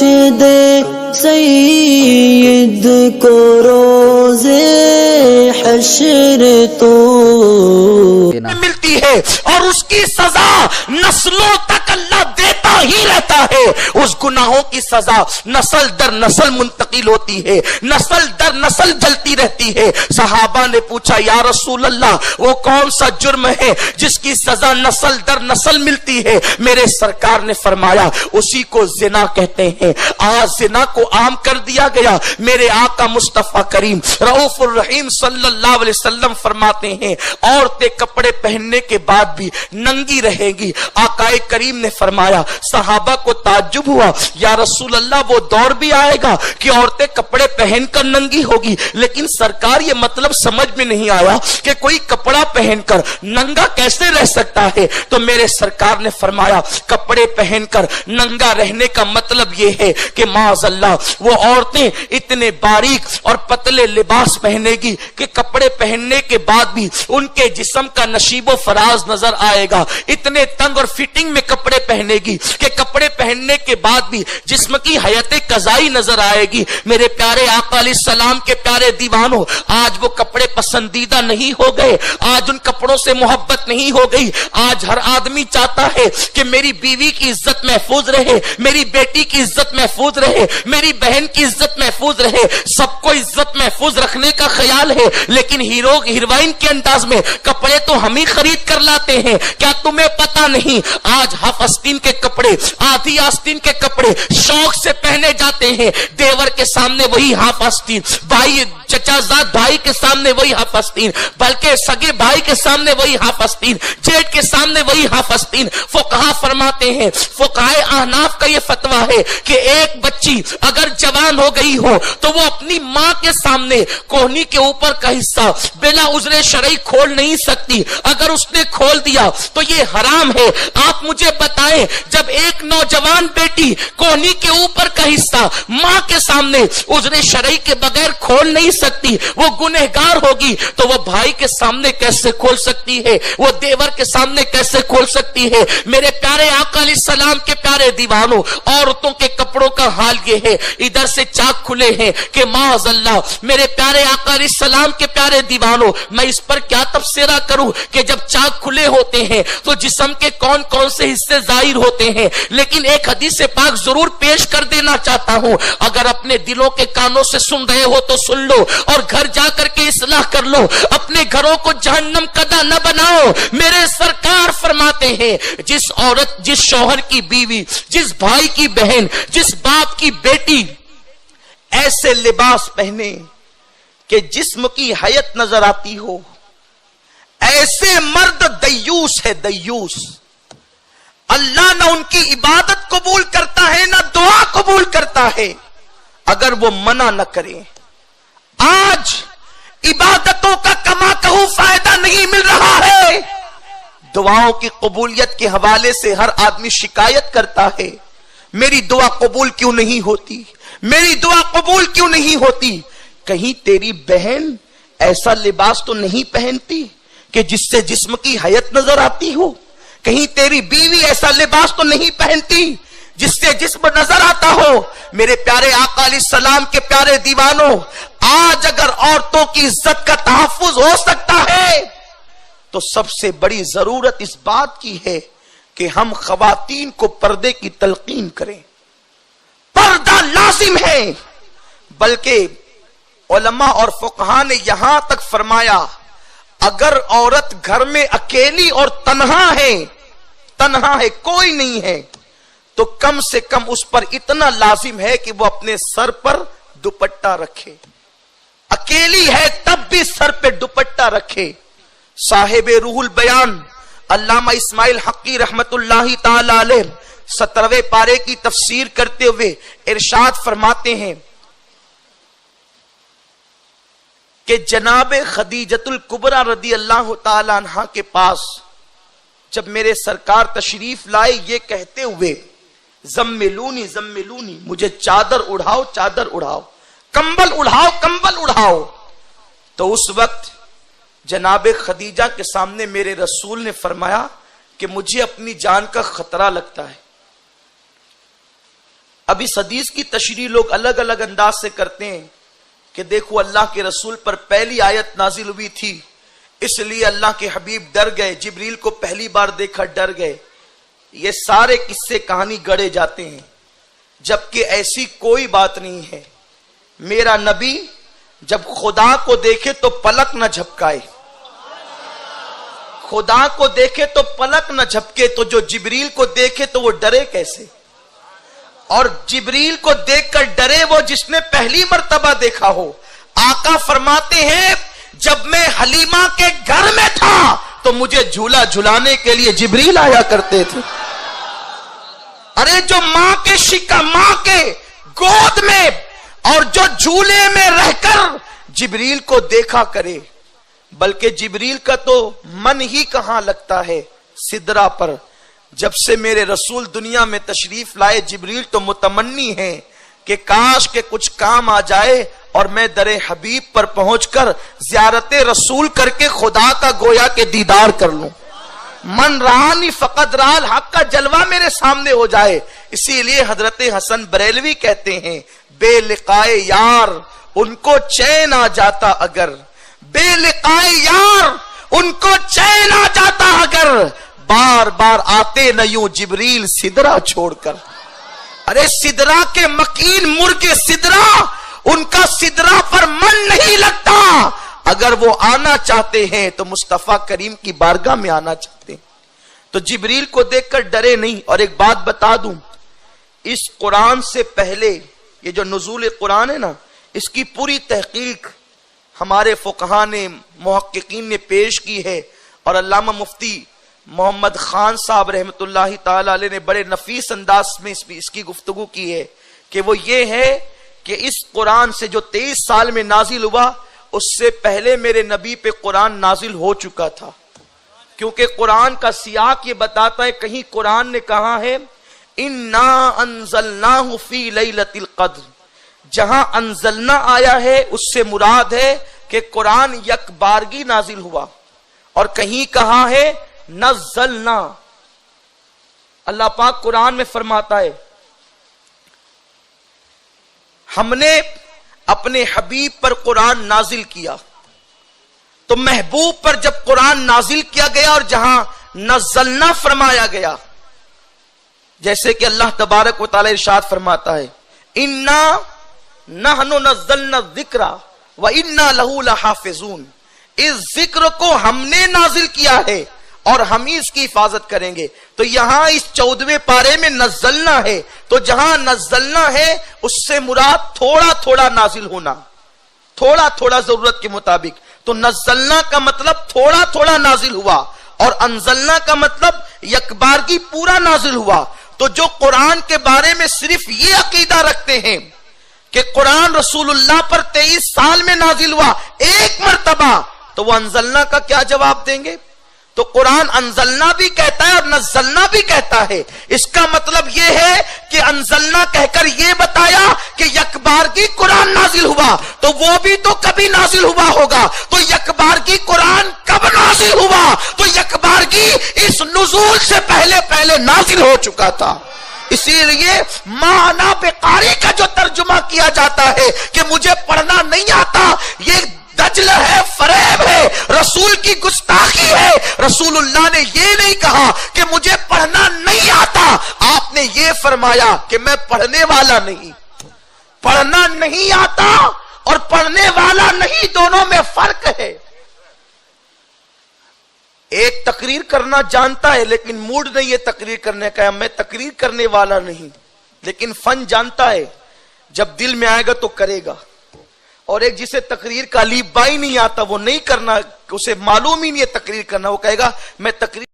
دے سید کو روزے حشر تو ملتی ہے، اور اس کی سزا نسلوں تک اللہ دیتا ہی رہتا ہے۔ اس گناہوں کی سزا نسل در نسل منتقل ہوتی ہے، نسل در نسل جلتی رہتی ہے۔ صحابہ نے پوچھا یا رسول اللہ وہ کون سا جرم ہے جس کی سزا نسل در نسل ملتی ہے؟ میرے سرکار نے فرمایا اسی کو زنا کہتے ہیں۔ آج زنا کو عام کر دیا گیا۔ میرے آقا مصطفیٰ کریم رؤوف الرحیم صلی اللہ علیہ وسلم فرماتے ہیں عورتیں کپڑے پہننے کے بعد بھی ننگی رہیں گی۔ آقا کریم نے فرمایا، صحابہ کو تعجب ہوا یا رسول اللہ وہ دور بھی آئے گا کہ عورتیں کپڑے پہن کر ننگی ہوگی، لیکن سرکار یہ مطلب سمجھ میں نہیں آیا کہ کوئی کپڑا پہن کر ننگا کیسے رہ سکتا ہے؟ تو میرے سرکار نے فرمایا کپڑے پہن کر ننگا رہنے کا مطلب یہ ہے کہ معاذ اللہ وہ عورتیں اتنے باریک اور پتلے لباس پہنے گی کہ کپڑے پہننے کے بعد بھی ان کے جسم کا نشیب و فراز نظر آئے گا، اتنے تنگ اور فٹنگ میں کپڑے پہنے گی کہ کپڑے پہننے کے بعد بھی جسم کی حیات قضائی نظر آئے گی۔ میرے پیارے آقا علیہ السلام کے پیارے دیوانوں، آج وہ کپڑے پسندیدہ نہیں ہو گئے، آج ان کپڑوں سے محبت نہیں ہو گئی۔ آج ہر آدمی چاہتا ہے کہ میری بیوی کی عزت محفوظ رہے، میری بیٹی کی عزت محفوظ رہے، میری بہن کی عزت محفوظ رہے، سب کو عزت محفوظ رکھنے کا خیال ہے، لیکن ہیرو ہیروئن کے انداز میں کپڑے تو ہم ہی خرید کر لاتے ہیں۔ کیا تمہیں پتا نہیں آج ہاف آستین کے کپڑے، آدھی آستین کے کپڑے شوق سے پہنے جاتے ہیں؟ دیور کے سامنے وہی ہاف آستین، بھائی چچا زاد بھائی کے سامنے وہی ہاف آستین، بلکہ سگے بھائی کے سامنے وہی ہاف آستین، جیٹ کے سامنے وہی ہاف آستین۔ فقہا فرماتے ہیں، فقہائے احناف کا یہ فتویٰ ہے کہ ایک بچی اگر جوان ہو گئی ہو تو وہ اپنی ماں کے سامنے کوہنی کے اوپر کا حصہ بلا عذر شرعی کھول نہیں سکتی، اگر اس نے کھول دیا تو یہ حرام ہے۔ آپ مجھے بتائیں جب ایک نوجوان بیٹی کوہنی کے اوپر کا حصہ ماں کے سامنے عذر شرعی کے بغیر کھول نہیں سکتی، وہ گنہگار ہوگی، تو وہ بھائی کے سامنے کیسے کھول سکتی ہے؟ وہ دیور کے سامنے کیسے کھول سکتی ہے؟ میرے پیارے آقا علیہ السلام کے پیارے دیوانوں، عورتوں کے کپڑوں کا حال یہ ہے، ادھر سے چاک کھلے ہیں کہ معاذ اللہ میرے پیارے آقا علیہ السلام کے پیارے دیوانوں، میں اس پر کیا تبصرہ کروں کہ جب چاک کھلے ہوتے ہیں تو جسم کے کون کون سے حصے ظاہر ہوتے ہیں، لیکن ایک حدیث پاک ضرور پیش کر دینا چاہتا ہوں، اگر اپنے دلوں کے کانوں سے سن رہے ہو تو سن لو اور گھر جا کر کے اصلاح کر لو، اپنے گھروں کو جہنم کدا نہ بناؤ۔ میرے سرکار فرماتے ہیں جس عورت، جس شوہر کی بیوی، جس بھائی کی بہن، جس باپ کی بیٹی ایسے لباس پہنے کہ جسم کی حیت نظر آتی ہو، ایسے مرد دیوس ہے، دیوس۔ اللہ نہ ان کی عبادت قبول کرتا ہے نہ دعا قبول کرتا ہے اگر وہ منع نہ کرے۔ آج عبادتوں کا کما کہو فائدہ نہیں مل رہا ہے، دعاؤں کی قبولیت کے حوالے سے ہر آدمی شکایت کرتا ہے، میری دعا قبول کیوں نہیں ہوتی، میری دعا قبول کیوں نہیں ہوتی؟ کہیں تیری بہن ایسا لباس تو نہیں پہنتی کہ جس سے جسم کی حیت نظر آتی ہو؟ کہیں تیری بیوی ایسا لباس تو نہیں پہنتی جس سے جسم نظر آتا ہو؟ میرے پیارے آقا علیہ السلام کے پیارے دیوانوں، آج اگر عورتوں کی عزت کا تحفظ ہو سکتا ہے تو سب سے بڑی ضرورت اس بات کی ہے کہ ہم خواتین کو پردے کی تلقین کریں۔ پردہ لازم ہے، بلکہ علماء اور فقہاء نے یہاں تک فرمایا اگر عورت گھر میں اکیلی اور تنہا ہے، کوئی نہیں ہے، تو کم سے کم اس پر اتنا لازم ہے کہ وہ اپنے سر پر دوپٹہ رکھے۔ اکیلی ہے تب بھی سر پہ دوپٹہ رکھے۔ صاحب روح البیان علامہ اسماعیل حقی رحمت اللہ تعالی علیہ 17ویں پارے کی تفسیر کرتے ہوئے ارشاد فرماتے ہیں کہ جناب خدیجۃ الکبریٰ رضی اللہ تعالی عنہا کے پاس جب میرے سرکار تشریف لائے یہ کہتے ہوئے زملونی زملونی، مجھے چادر اڑھاؤ چادر اڑھاؤ، کمبل اڑھاؤ کمبل اڑھاؤ، تو اس وقت جناب خدیجہ کے سامنے میرے رسول نے فرمایا کہ مجھے اپنی جان کا خطرہ لگتا ہے، اب اس حدیث کی تشریح لوگ الگ الگ انداز سے کرتے ہیں کہ دیکھو اللہ کے رسول پر پہلی آیت نازل ہوئی تھی اس لیے اللہ کے حبیب ڈر گئے، جبریل کو پہلی بار دیکھا ڈر گئے. یہ سارے قصے کہانی گڑے جاتے ہیں، جبکہ ایسی کوئی بات نہیں ہے. میرا نبی جب خدا کو دیکھے تو پلک نہ جھپکائے، خدا کو دیکھے تو پلک نہ جھپکے، تو جو جبریل کو دیکھے تو وہ ڈرے کیسے؟ اور جبریل کو دیکھ کر ڈرے وہ جس نے پہلی مرتبہ دیکھا ہو. آقا فرماتے ہیں جب میں حلیمہ کے گھر میں تھا تو مجھے جھولا جھلانے کے لیے جبریل آیا کرتے تھے. ارے جو ماں کے گود میں اور جو جھولے میں رہ کر جبریل کو دیکھا کرے، بلکہ جبریل کا تو من ہی کہاں لگتا ہے سدرا پر. جب سے میرے رسول دنیا میں تشریف لائے جبریل تو متمنی ہیں کہ کاش کہ کچھ کام آ جائے اور میں در حبیب پر پہنچ کر زیارت رسول کر کے خدا کا گویا کے دیدار کر لوں. من رانی فقط رال، حق کا جلوہ میرے سامنے ہو جائے. اسی لیے حضرت حسن بریلوی کہتے ہیں بے لقائے یار ان کو چین آ جاتا اگر، بے لقائے یار ان کو چین آ جاتا اگر، بار بار آتے نہ یوں جبریل سدرا چھوڑ کر. ارے سدرا کے مکین مرغ سدرا، ان کا سدرا پر من نہیں لگتا. اگر وہ آنا چاہتے ہیں تو مصطفیٰ کریم کی بارگاہ میں آنا چاہتے ہیں. تو جبریل کو دیکھ کر ڈرے نہیں. اور ایک بات بتا دوں، اس قرآن سے پہلے یہ جو نزول قرآن ہے نا، اس کی پوری تحقیق ہمارے فقہاء نے، محققین نے پیش کی ہے. اور علامہ مفتی محمد خان صاحب رحمت اللہ تعالی علیہ نے بڑے نفیس انداز میں اس کی گفتگو کی ہے کہ وہ یہ ہے کہ اس قرآن سے جو 23 سال میں نازل ہوا اس سے پہلے میرے نبی پہ قرآن نازل ہو چکا تھا. کیونکہ قرآن کا سیاق یہ بتاتا ہے، کہیں قرآن نے کہا ہے اِنَّا أَنزَلْنَاهُ فِي لَيْلَةِ الْقَدْرِ، جہاں انزلنا آیا ہے اس سے مراد ہے کہ قرآن یک بارگی نازل ہوا. اور کہیں کہا ہے نزلنا. اللہ پاک قرآن میں فرماتا ہے ہم نے اپنے حبیب پر قرآن نازل کیا. تو محبوب پر جب قرآن نازل کیا گیا اور جہاں نزلنا فرمایا گیا، جیسے کہ اللہ تبارک و تعالی ارشاد فرماتا ہے اِنَّا نَحْنُ نَزَّلْنَا الذِّكْرَ وَإِنَّا لَهُ لَحَافِظُونَ، اس ذکر کو ہم نے نازل کیا ہے اور ہم ہی اس کی حفاظت کریں گے. تو یہاں اس 14ویں پارے میں نزلنا ہے، تو جہاں نزلنا ہے اس سے مراد تھوڑا تھوڑا نازل ہونا، تھوڑا تھوڑا ضرورت کے مطابق. تو نزلنا کا مطلب تھوڑا تھوڑا نازل ہوا اور انزلنا کا مطلب یکبارگی پورا نازل ہوا. تو جو قرآن کے بارے میں صرف یہ عقیدہ رکھتے ہیں کہ قرآن رسول اللہ پر 23 سال میں نازل ہوا ایک مرتبہ، تو وہ انزلنا کا کیا جواب دیں گے؟ تو قرآن انزلنا بھی کہتا ہے اور نزلنا بھی کہتا ہے. اس کا مطلب یہ ہے کہ انزلنا کہہ کر یہ بتایا کہ یکبارگی قرآن نازل ہوا، تو وہ بھی تو کبھی نازل ہوا ہوگا. تو یکبارگی قرآن کب نازل ہوا؟ تو یکبارگی اس نزول سے پہلے نازل ہو چکا تھا. اسی لیے معنی پہ قاری کا جو ترجمہ کیا جاتا ہے کہ مجھے پڑھنا نہیں آتا، یہ دجل ہے، فریب ہے، رسول کی گستاخی ہے. رسول اللہ نے یہ نہیں کہا کہ مجھے پڑھنا نہیں آتا، آپ نے یہ فرمایا کہ میں پڑھنے والا نہیں. پڑھنا نہیں آتا اور پڑھنے والا نہیں، دونوں میں فرق ہے. ایک تقریر کرنا جانتا ہے لیکن موڈ نہیں ہے تقریر کرنے کا، میں تقریر کرنے والا نہیں، لیکن فن جانتا ہے، جب دل میں آئے گا تو کرے گا. اور ایک جسے تقریر کا الف بائی نہیں آتا، وہ نہیں کرنا، اسے معلوم ہی نہیں ہے تقریر کرنا، وہ کہے گا میں تقریر